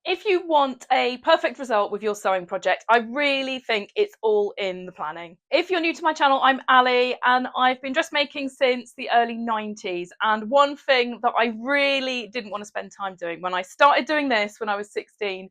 If you want a perfect result with your sewing project, I really think it's all in the planning. If you're new to my channel, I'm Ali and I've been dressmaking since the early 90s. And one thing that I really didn't want to spend time doing when I started doing this when I was 16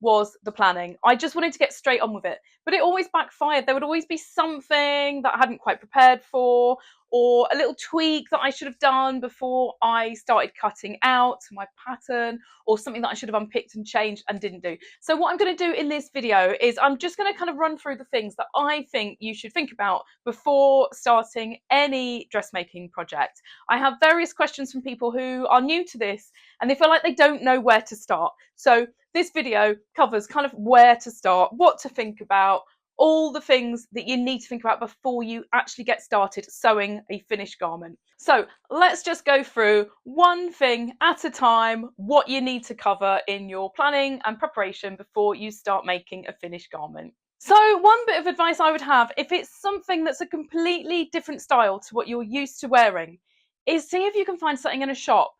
was the planning. I just wanted to get straight on with it, but it always backfired. There would always be something that I hadn't quite prepared for, or a little tweak that I should have done before I started cutting out my pattern, or something that I should have unpicked and changed and didn't do. So what I'm going to do in this video is I'm just going to kind of run through the things that I think you should think about before starting any dressmaking project. I have various questions from people who are new to this and they feel like they don't know where to start. So this video covers kind of where to start, what to think about, all the things that you need to think about before you actually get started sewing a finished garment. So let's just go through one thing at a time, what you need to cover in your planning and preparation before you start making a finished garment. So one bit of advice I would have, if it's something that's a completely different style to what you're used to wearing, is see if you can find something in a shop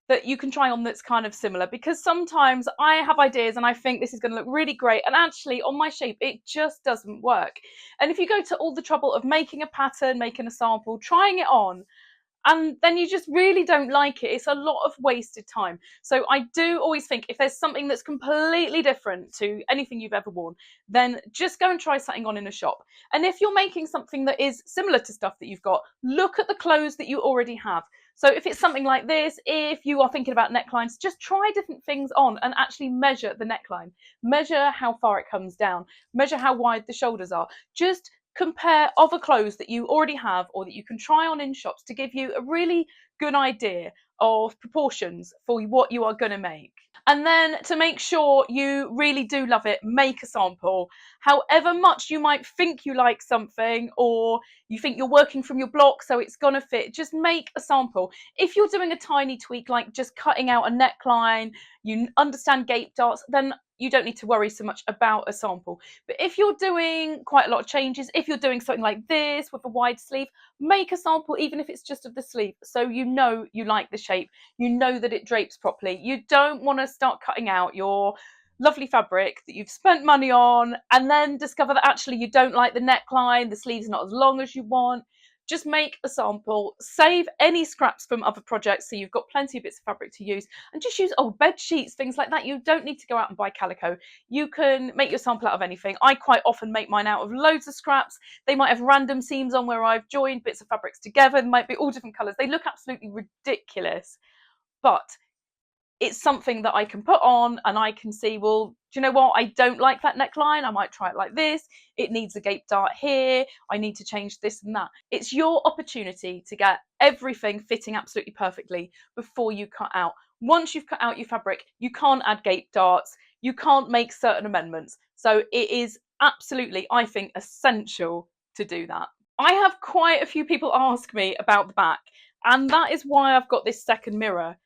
that you can try on that's kind of similar, because sometimes I have ideas and I think this is going to look really great and actually on my shape it just doesn't work. And if you go to all the trouble of making a pattern, making a sample, trying it on, and then you just really don't like it, it's a lot of wasted time. So I do always think if there's something that's completely different to anything you've ever worn, then just go and try something on in a shop. And if you're making something that is similar to stuff that you've got, look at the clothes that you already have. So if it's something like this, if you are thinking about necklines, just try different things on and actually measure the neckline. Measure how far it comes down. Measure how wide the shoulders are. Just compare other clothes that you already have or that you can try on in shops to give you a really good idea of proportions for what you are going to make. And then to make sure you really do love it, make a sample. However much you might think you like something, or you think you're working from your block so it's going to fit, just make a sample. If you're doing a tiny tweak like just cutting out a neckline, you understand gape darts, then you don't need to worry so much about a sample. But if you're doing quite a lot of changes, if you're doing something like this with a wide sleeve, make a sample, even if it's just of the sleeve, so you know you like the shape, you know that it drapes properly. You don't want to start cutting out your lovely fabric that you've spent money on and then discover that actually you don't like the neckline, the sleeve's not as long as you want. Just make a sample, save any scraps from other projects so you've got plenty of bits of fabric to use, and just use old bed sheets, things like that. You don't need to go out and buy calico. You can make your sample out of anything. I quite often make mine out of loads of scraps. They might have random seams on where I've joined bits of fabrics together. They might be all different colours. They look absolutely ridiculous, but it's something that I can put on and I can see, well, do you know what? I don't like that neckline. I might try it like this. It needs a gape dart here. I need to change this and that. It's your opportunity to get everything fitting absolutely perfectly before you cut out. Once you've cut out your fabric, you can't add gape darts. You can't make certain amendments. So it is absolutely, I think, essential to do that. I have quite a few people ask me about the back, and that is why I've got this second mirror.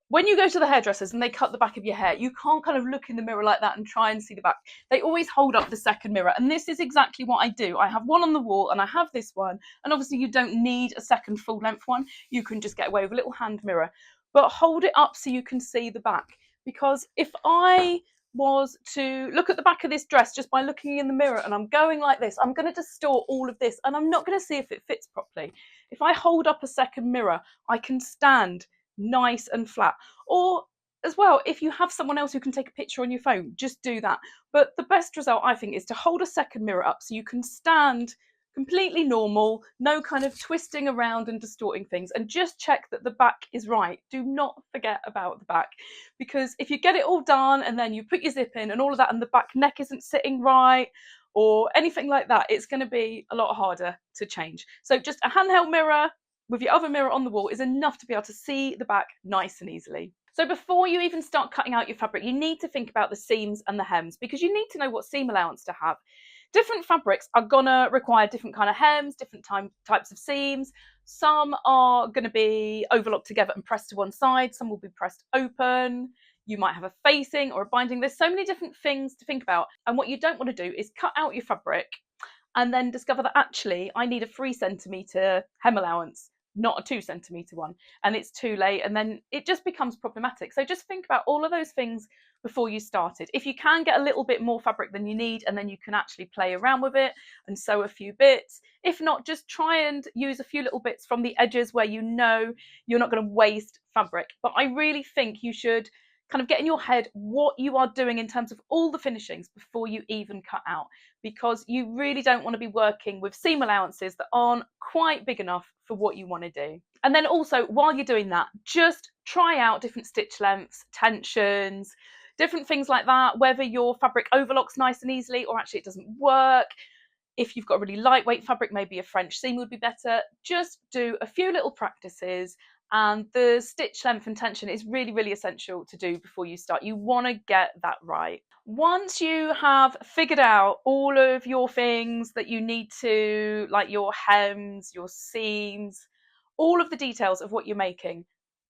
When you go to the hairdressers and they cut the back of your hair, you can't kind of look in the mirror like that and try and see the back. They always hold up the second mirror, and this is exactly what I do. I have one on the wall and I have this one, and obviously you don't need a second full length one. You can just get away with a little hand mirror, but hold it up so you can see the back. Because if I was to look at the back of this dress just by looking in the mirror and I'm going like this, I'm going to distort all of this and I'm not going to see if it fits properly. If I hold up a second mirror, I can stand nice and flat. Or as well, if you have someone else who can take a picture on your phone, just do that. But the best result, I think, is to hold a second mirror up so you can stand completely normal, no kind of twisting around and distorting things, and just check that the back is right. Do not forget about the back, because if you get it all done and then you put your zip in and all of that and the back neck isn't sitting right or anything like that, it's going to be a lot harder to change. So just a handheld mirror with your other mirror on the wall is enough to be able to see the back nice and easily. So before you even start cutting out your fabric, you need to think about the seams and the hems, because you need to know what seam allowance to have. Different fabrics are gonna require different kind of hems, different types of seams. Some are gonna be overlocked together and pressed to one side. Some will be pressed open. You might have a facing or a binding. There's so many different things to think about. And what you don't want to do is cut out your fabric and then discover that actually I need a 3 centimetre hem allowance. not a 2 centimetre one, and it's too late, and then it just becomes problematic. So just think about all of those things before you start it. If you can get a little bit more fabric than you need, and then you can actually play around with it and sew a few bits. If not, just try and use a few little bits from the edges where you know you're not going to waste fabric. But I really think you should kind of get in your head what you are doing in terms of all the finishings before you even cut out, because you really don't want to be working with seam allowances that aren't quite big enough for what you want to do. And then also, while you're doing that, just try out different stitch lengths, tensions, different things like that, whether your fabric overlocks nice and easily or actually it doesn't work. If you've got really lightweight fabric, maybe a French seam would be better. Just do a few little practices, and the stitch length and tension is really, really essential to do before you start. You want to get that right. Once you have figured out all of your things that you need to, like your hems, your seams, all of the details of what you're making,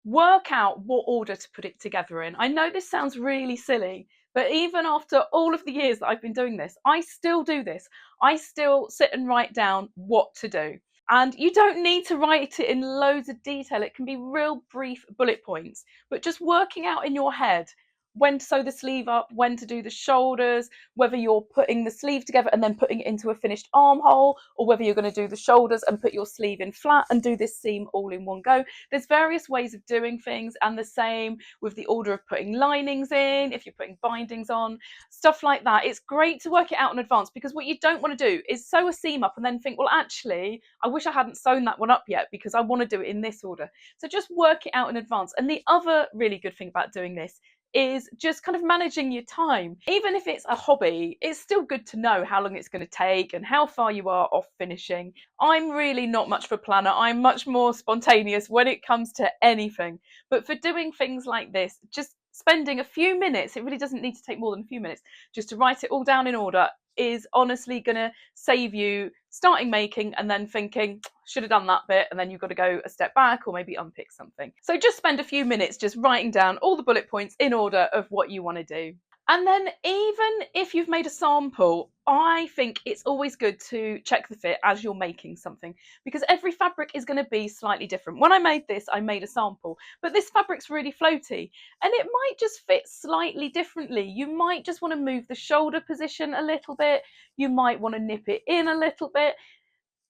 work out what order to put it together in. I know this sounds really silly, but even after all of the years that I've been doing this, I still do this. I still sit and write down what to do. And you don't need to write it in loads of detail. It can be real brief bullet points, but just working out in your head when to sew the sleeve up, when to do the shoulders, whether you're putting the sleeve together and then putting it into a finished armhole, or whether you're going to do the shoulders and put your sleeve in flat and do this seam all in one go. There's various ways of doing things, and the same with the order of putting linings in, if you're putting bindings on, stuff like that. It's great to work it out in advance, because what you don't want to do is sew a seam up and then think, well, actually, I wish I hadn't sewn that one up yet because I want to do it in this order. So just work it out in advance. And the other really good thing about doing this is just kind of managing your time. Even if it's a hobby, it's still good to know how long it's going to take and how far you are off finishing. I'm really not much of a planner. I'm much more spontaneous when it comes to anything. But for doing things like this, just spending a few minutes, it really doesn't need to take more than a few minutes, just to write it all down in order is honestly going to save you starting making and then thinking, should have done that bit, and then you've got to go a step back or maybe unpick something. So just spend a few minutes just writing down all the bullet points in order of what you want to do. And then even if you've made a sample, I think it's always good to check the fit as you're making something, because every fabric is going to be slightly different. When I made this, I made a sample, but this fabric's really floaty and it might just fit slightly differently. You might just want to move the shoulder position a little bit. You might want to nip it in a little bit.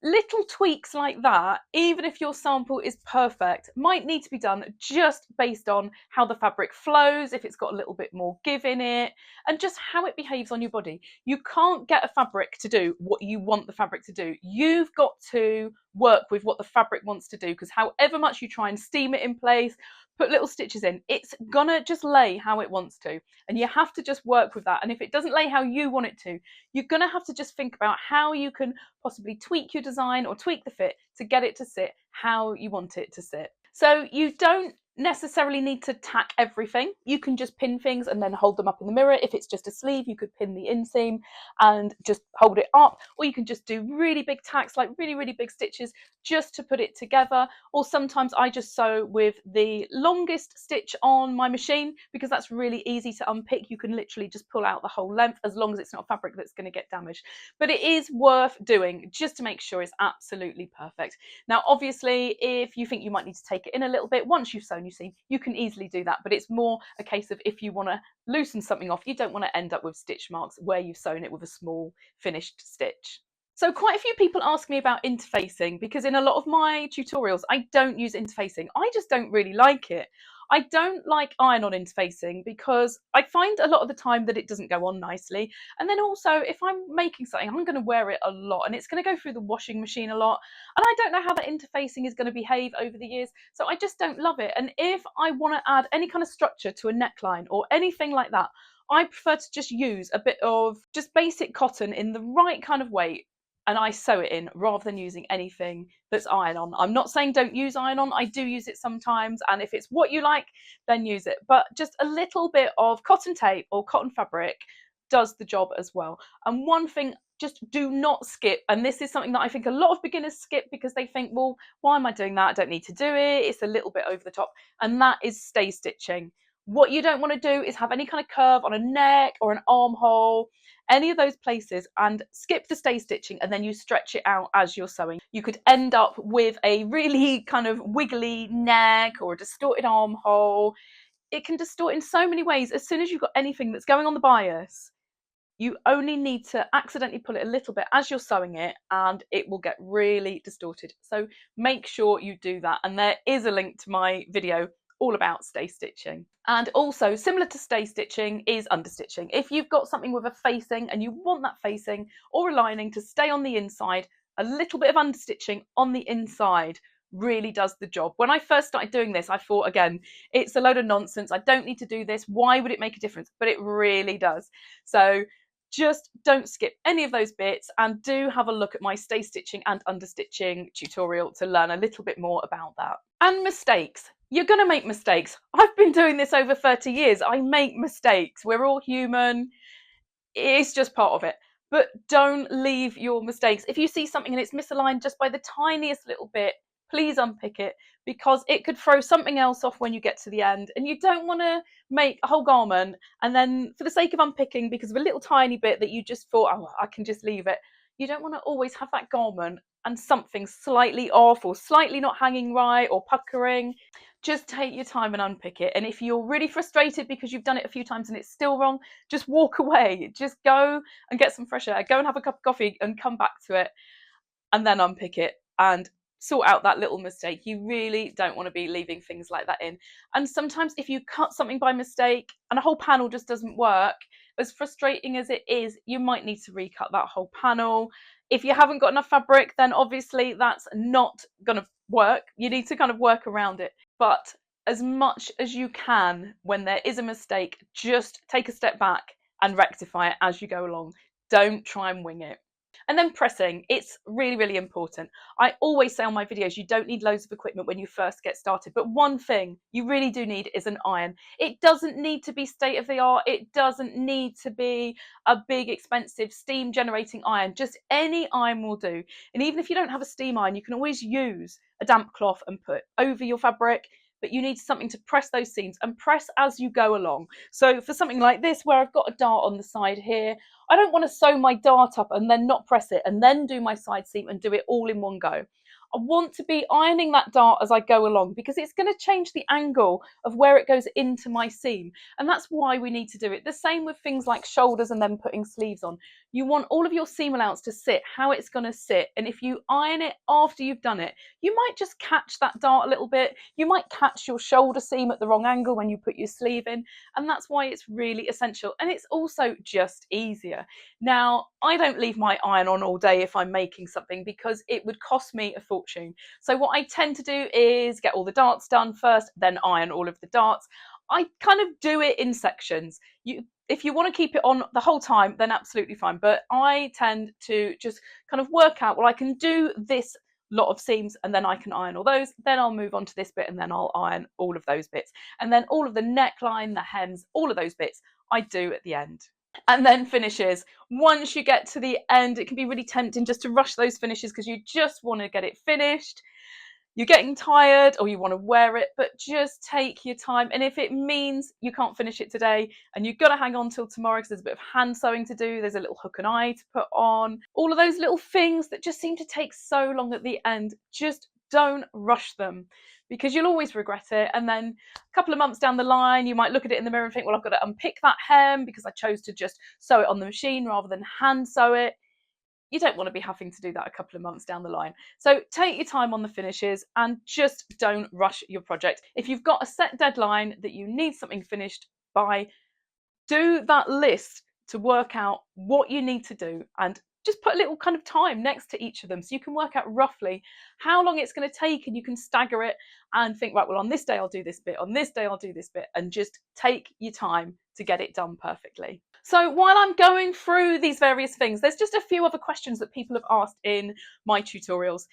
Little tweaks like that, even if your sample is perfect, might need to be done just based on how the fabric flows, if it's got a little bit more give in it, and just how it behaves on your body. You can't get a fabric to do what you want the fabric to do. You've got to work with what the fabric wants to do, because however much you try and steam it in place, put little stitches in, it's gonna just lay how it wants to, and you have to just work with that. And if it doesn't lay how you want it to, you're gonna have to just think about how you can possibly tweak your design or tweak the fit to get it to sit how you want it to sit. So you don't necessarily need to tack everything. You can just pin things and then hold them up in the mirror. If it's just a sleeve, you could pin the inseam and just hold it up, or you can just do really big tacks, like really, really big stitches, just to put it together. Or sometimes I just sew with the longest stitch on my machine, because that's really easy to unpick. You can literally just pull out the whole length, as long as it's not fabric that's going to get damaged. But it is worth doing just to make sure it's absolutely perfect. Now, obviously, if you think you might need to take it in a little bit once you've sewn your seam, you can easily do that. But it's more a case of if you want to loosen something off, you don't want to end up with stitch marks where you've sewn it with a small finished stitch. So quite a few people ask me about interfacing, because in a lot of my tutorials, I don't use interfacing. I just don't really like it. I don't like iron-on interfacing because I find a lot of the time that it doesn't go on nicely. And then also, if I'm making something, I'm going to wear it a lot and it's going to go through the washing machine a lot. And I don't know how that interfacing is going to behave over the years. So I just don't love it. And if I want to add any kind of structure to a neckline or anything like that, I prefer to just use a bit of just basic cotton in the right kind of weight, and I sew it in rather than using anything that's iron-on. I'm not saying don't use iron-on. I do use it sometimes, and if it's what you like, then use it. But just a little bit of cotton tape or cotton fabric does the job as well. And one thing, just do not skip, and this is something that I think a lot of beginners skip because they think, well, why am I doing that? I don't need to do it. It's a little bit over the top. And that is stay stitching. What you don't want to do is have any kind of curve on a neck or an armhole, any of those places, and skip the stay stitching and then you stretch it out as you're sewing. You could end up with a really kind of wiggly neck or a distorted armhole. It can distort in so many ways. As soon as you've got anything that's going on the bias, you only need to accidentally pull it a little bit as you're sewing it and it will get really distorted. So make sure you do that. And there is a link to my video all about stay stitching. And also, similar to stay stitching is understitching. If you've got something with a facing and you want that facing or a lining to stay on the inside, a little bit of understitching on the inside really does the job. When I first started doing this, I thought, again, it's a load of nonsense. I don't need to do this. Why would it make a difference? But it really does. So just don't skip any of those bits, and do have a look at my stay stitching and understitching tutorial to learn a little bit more about that. And mistakes. You're going to make mistakes. I've been doing this over 30 years. I make mistakes. We're all human. It's just part of it. But don't leave your mistakes. If you see something and it's misaligned just by the tiniest little bit, please unpick it, because it could throw something else off when you get to the end. And you don't want to make a whole garment and then, for the sake of unpicking, because of a little tiny bit that you just thought, oh, I can just leave it. You don't want to always have that garment and something slightly off or slightly not hanging right or puckering. Just take your time and unpick it. And if you're really frustrated because you've done it a few times and it's still wrong, just walk away. Just go and get some fresh air. Go and have a cup of coffee and come back to it and then unpick it and sort out that little mistake. You really don't want to be leaving things like that in. And sometimes if you cut something by mistake and a whole panel just doesn't work, as frustrating as it is, you might need to recut that whole panel. If you haven't got enough fabric, then obviously that's not going to work. You need to kind of work around it. But as much as you can, when there is a mistake, just take a step back and rectify it as you go along. Don't try and wing it. And then pressing, it's really, really important. I always say on my videos, you don't need loads of equipment when you first get started, but one thing you really do need is an iron. It doesn't need to be state of the art. It doesn't need to be a big, expensive steam generating iron. Just any iron will do. And even if you don't have a steam iron, you can always use a damp cloth and put over your fabric, but you need something to press those seams and press as you go along. So for something like this, where I've got a dart on the side here, I don't want to sew my dart up and then not press it and then do my side seam and do it all in one go. I want to be ironing that dart as I go along, because it's going to change the angle of where it goes into my seam. And that's why we need to do it. The same with things like shoulders and then putting sleeves on. You want all of your seam allowance to sit how it's going to sit. And if you iron it after you've done it, you might just catch that dart a little bit. You might catch your shoulder seam at the wrong angle when you put your sleeve in. And that's why it's really essential. And it's also just easier. Now, I don't leave my iron on all day if I'm making something, because it would cost me a fortune. So what I tend to do is get all the darts done first, then iron all of the darts. I kind of do it in sections. If you want to keep it on the whole time, then absolutely fine. But I tend to just kind of work out, well, I can do this lot of seams and then I can iron all those. Then I'll move on to this bit and then I'll iron all of those bits. And then all of the neckline, the hems, all of those bits I do at the end. And then finishes. Once you get to the end, it can be really tempting just to rush those finishes because you just want to get it finished. You're getting tired or you want to wear it, but just take your time. And if it means you can't finish it today and you've got to hang on till tomorrow because there's a bit of hand sewing to do, there's a little hook and eye to put on, all of those little things that just seem to take so long at the end, just don't rush them, because you'll always regret it. And then a couple of months down the line, you might look at it in the mirror and think, well, I've got to unpick that hem because I chose to just sew it on the machine rather than hand sew it. You don't want to be having to do that a couple of months down the line. So take your time on the finishes and just don't rush your project. If you've got a set deadline that you need something finished by, do that list to work out what you need to do and just put a little kind of time next to each of them so you can work out roughly how long it's going to take, and you can stagger it and think, right, well, on this day I'll do this bit, on this day I'll do this bit, and just take your time to get it done perfectly. So while I'm going through these various things, there's just a few other questions that people have asked in my tutorials.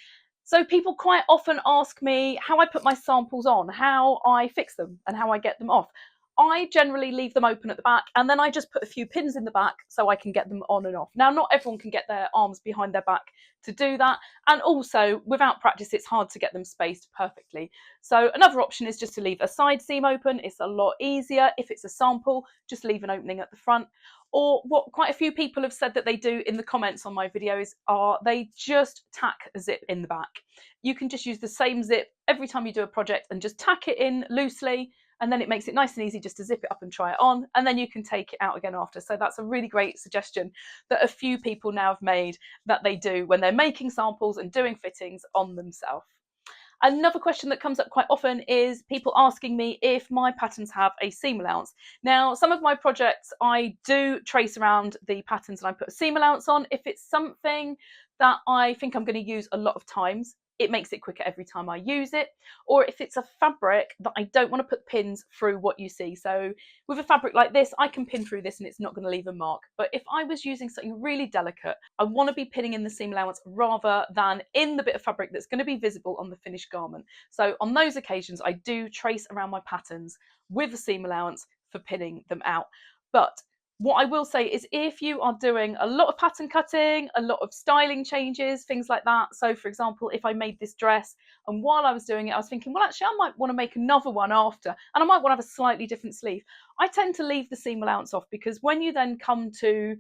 So people quite often ask me how I put my samples on, how I fix them and how I get them off. I generally leave them open at the back, and then I just put a few pins in the back so I can get them on and off. Now, not everyone can get their arms behind their back to do that, and also without practice it's hard to get them spaced perfectly. So another option is just to leave a side seam open. It's a lot easier. If it's a sample, just leave an opening at the front. Or what quite a few people have said that they do in the comments on my videos are they just tack a zip in the back. You can just use the same zip every time you do a project and just tack it in loosely, and then it makes it nice and easy just to zip it up and try it on, and then you can take it out again after. So that's a really great suggestion that a few people now have made that they do when they're making samples and doing fittings on themselves. Another question that comes up quite often is people asking me if my patterns have a seam allowance. Now, some of my projects I do trace around the patterns and I put a seam allowance on. If it's something that I think I'm going to use a lot of times, it makes it quicker every time I use it. Or if it's a fabric that I don't want to put pins through what you see. So with a fabric like this, I can pin through this and it's not going to leave a mark. But if I was using something really delicate, I want to be pinning in the seam allowance rather than in the bit of fabric that's going to be visible on the finished garment. So on those occasions, I do trace around my patterns with a seam allowance for pinning them out. But what I will say is if you are doing a lot of pattern cutting, a lot of styling changes, things like that. So for example, if I made this dress and while I was doing it, I was thinking, well, actually, I might want to make another one after, and I might want to have a slightly different sleeve. I tend to leave the seam allowance off because when you then come to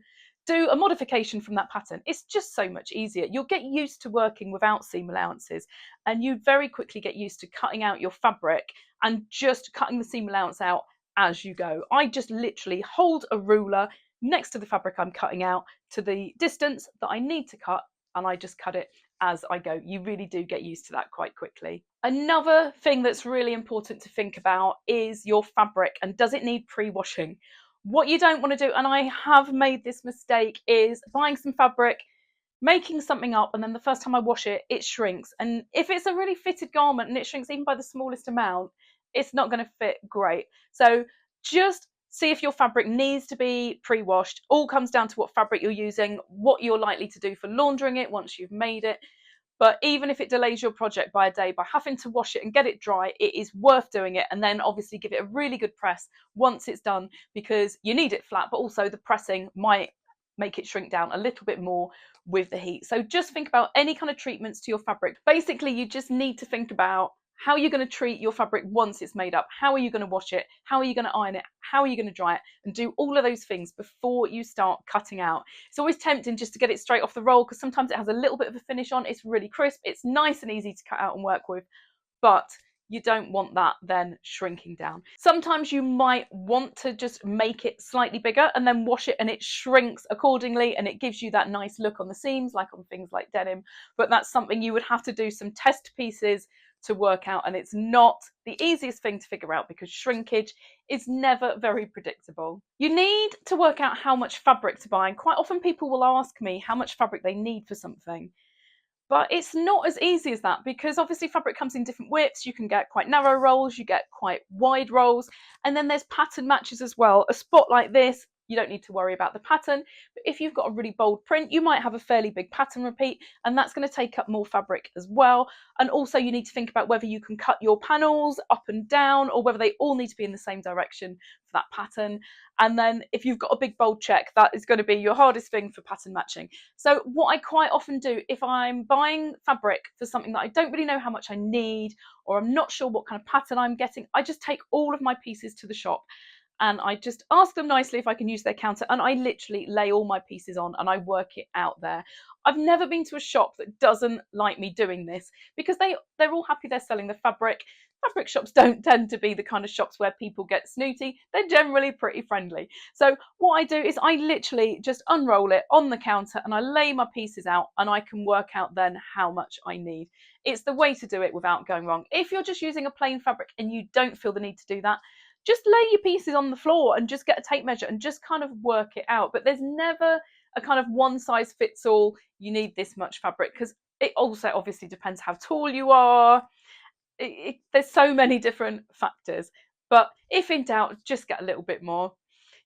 do a modification from that pattern, it's just so much easier. You'll get used to working without seam allowances, and you very quickly get used to cutting out your fabric and just cutting the seam allowance out as you go. I just literally hold a ruler next to the fabric I'm cutting out to the distance that I need to cut, and I just cut it as I go. You really do get used to that quite quickly. Another thing that's really important to think about is your fabric, and does it need pre-washing? What you don't want to do, and I have made this mistake, is buying some fabric, making something up, and then the first time I wash it, it shrinks. And if it's a really fitted garment and it shrinks even by the smallest amount, it's not going to fit great. So just see if your fabric needs to be pre-washed. All comes down to what fabric you're using, what you're likely to do for laundering it once you've made it. But even if it delays your project by a day, by having to wash it and get it dry, it is worth doing it. And then obviously give it a really good press once it's done, because you need it flat, but also the pressing might make it shrink down a little bit more with the heat. So just think about any kind of treatments to your fabric. Basically, you just need to think about how you're going to treat your fabric once it's made up. How are you going to wash it? How are you going to iron it? How are you going to dry it? And do all of those things before you start cutting out. It's always tempting just to get it straight off the roll because sometimes it has a little bit of a finish on. It's really crisp. It's nice and easy to cut out and work with, but you don't want that then shrinking down. Sometimes you might want to just make it slightly bigger and then wash it and it shrinks accordingly and it gives you that nice look on the seams, like on things like denim. But that's something you would have to do some test pieces to work out, and it's not the easiest thing to figure out because shrinkage is never very predictable. You need to work out how much fabric to buy, and quite often people will ask me how much fabric they need for something. But it's not as easy as that because obviously fabric comes in different widths. You can get quite narrow rolls, you get quite wide rolls, and then there's pattern matches as well. A spot like this, you don't need to worry about the pattern, but if you've got a really bold print, you might have a fairly big pattern repeat, and that's going to take up more fabric as well. And also you need to think about whether you can cut your panels up and down or whether they all need to be in the same direction for that pattern. And then if you've got a big bold check, that is going to be your hardest thing for pattern matching. So what I quite often do, if I'm buying fabric for something that I don't really know how much I need, or I'm not sure what kind of pattern I'm getting, I just take all of my pieces to the shop and I just ask them nicely if I can use their counter, and I literally lay all my pieces on and I work it out there. I've never been to a shop that doesn't like me doing this because they're all happy they're selling the fabric. Fabric shops don't tend to be the kind of shops where people get snooty. They're generally pretty friendly. So what I do is I literally just unroll it on the counter and I lay my pieces out and I can work out then how much I need. It's the way to do it without going wrong. If you're just using a plain fabric and you don't feel the need to do that, just lay your pieces on the floor and just get a tape measure and just kind of work it out. But there's never a kind of one size fits all, you need this much fabric, because it also obviously depends how tall you are. There's so many different factors. But if in doubt, just get a little bit more.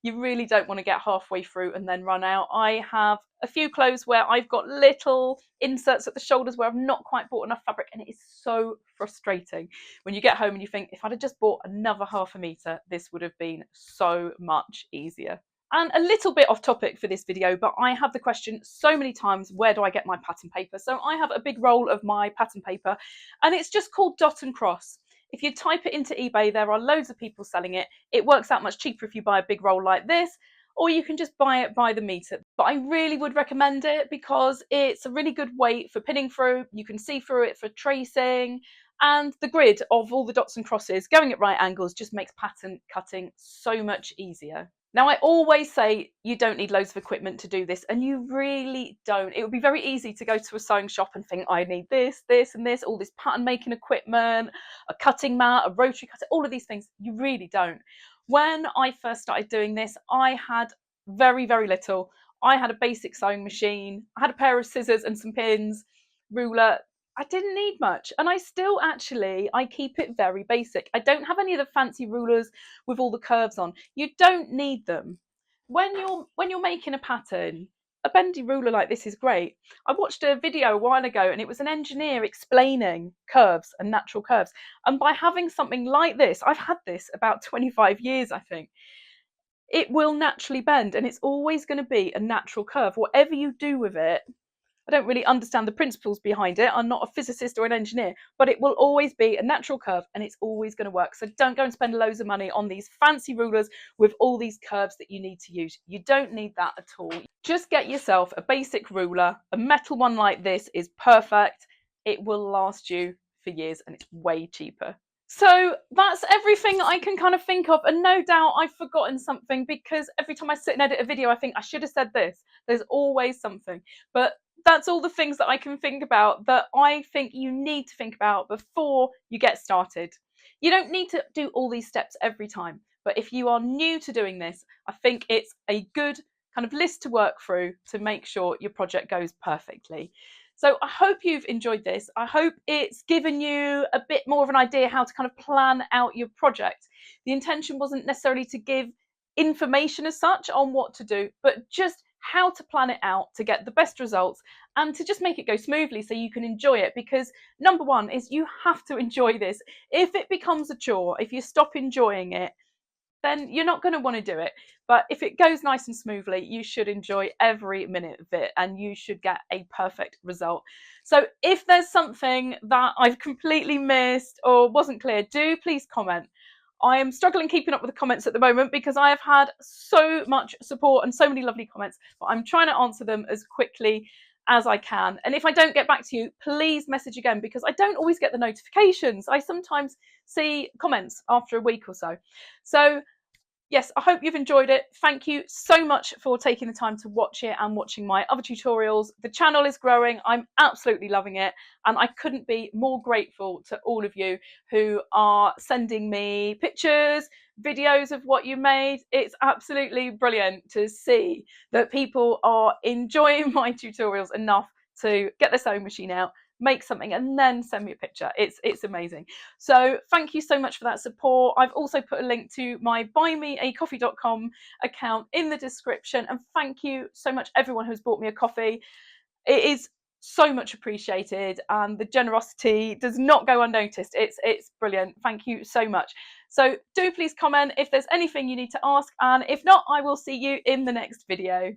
You really don't want to get halfway through and then run out. I have a few clothes where I've got little inserts at the shoulders where I've not quite bought enough fabric, and it is so frustrating when you get home and you think, if I'd have just bought another half a metre, this would have been so much easier. And a little bit off topic for this video, but I have the question so many times, where do I get my pattern paper? So I have a big roll of my pattern paper, and it's just called Dot and Cross. If you type it into eBay, there are loads of people selling it. It works out much cheaper if you buy a big roll like this, or you can just buy it by the metre. But I really would recommend it because it's a really good weight for pinning through. You can see through it for tracing, and the grid of all the dots and crosses going at right angles just makes pattern cutting so much easier. Now, I always say you don't need loads of equipment to do this, and you really don't. It would be very easy to go to a sewing shop and think, I need this, this, and this, all this pattern making equipment, a cutting mat, a rotary cutter, all of these things. You really don't. When I first started doing this, I had very, very little. I had a basic sewing machine, I had a pair of scissors and some pins, ruler. I didn't need much, and I still I keep it very basic. I don't have any of the fancy rulers with all the curves on. You don't need them. When you're making a pattern, a bendy ruler like this is great. I watched a video a while ago, and it was an engineer explaining curves and natural curves. And by having something like this, I've had this about 25 years, I think, it will naturally bend, and it's always going to be a natural curve. Whatever you do with it, I don't really understand the principles behind it. I'm not a physicist or an engineer, but it will always be a natural curve, and it's always going to work. So don't go and spend loads of money on these fancy rulers with all these curves that you need to use. You don't need that at all. Just get yourself a basic ruler. A metal one like this is perfect. It will last you for years, and it's way cheaper. So that's everything I can kind of think of, and no doubt I've forgotten something, because every time I sit and edit a video I think I should have said this. There's always something, but that's all the things that I can think about that I think you need to think about before you get started. You don't need to do all these steps every time, but if you are new to doing this, I think it's a good kind of list to work through to make sure your project goes perfectly. So I hope you've enjoyed this. I hope it's given you a bit more of an idea how to kind of plan out your project. The intention wasn't necessarily to give information as such on what to do, but just how to plan it out to get the best results and to just make it go smoothly so you can enjoy it. Because number one is you have to enjoy this. If it becomes a chore, if you stop enjoying it, then you're not going to want to do it. But if it goes nice and smoothly, you should enjoy every minute of it, and you should get a perfect result. So if there's something that I've completely missed or wasn't clear, do please comment. I am struggling keeping up with the comments at the moment because I have had so much support and so many lovely comments, but I'm trying to answer them as quickly as I can. And if I don't get back to you, please message again, because I don't always get the notifications. I sometimes see comments after a week or so. So yes, I hope you've enjoyed it. Thank you so much for taking the time to watch it and watching my other tutorials. The channel is growing. I'm absolutely loving it. And I couldn't be more grateful to all of you who are sending me pictures, videos of what you made. It's absolutely brilliant to see that people are enjoying my tutorials enough to get the sewing machine out, make something, and then send me a picture. It's amazing. So thank you so much for that support. I've also put a link to my buymeacoffee.com account in the description, and thank you so much everyone who's bought me a coffee. It is so much appreciated, and the generosity does not go unnoticed. It's brilliant. Thank you so much. So do please comment if there's anything you need to ask, and if not, I will see you in the next video.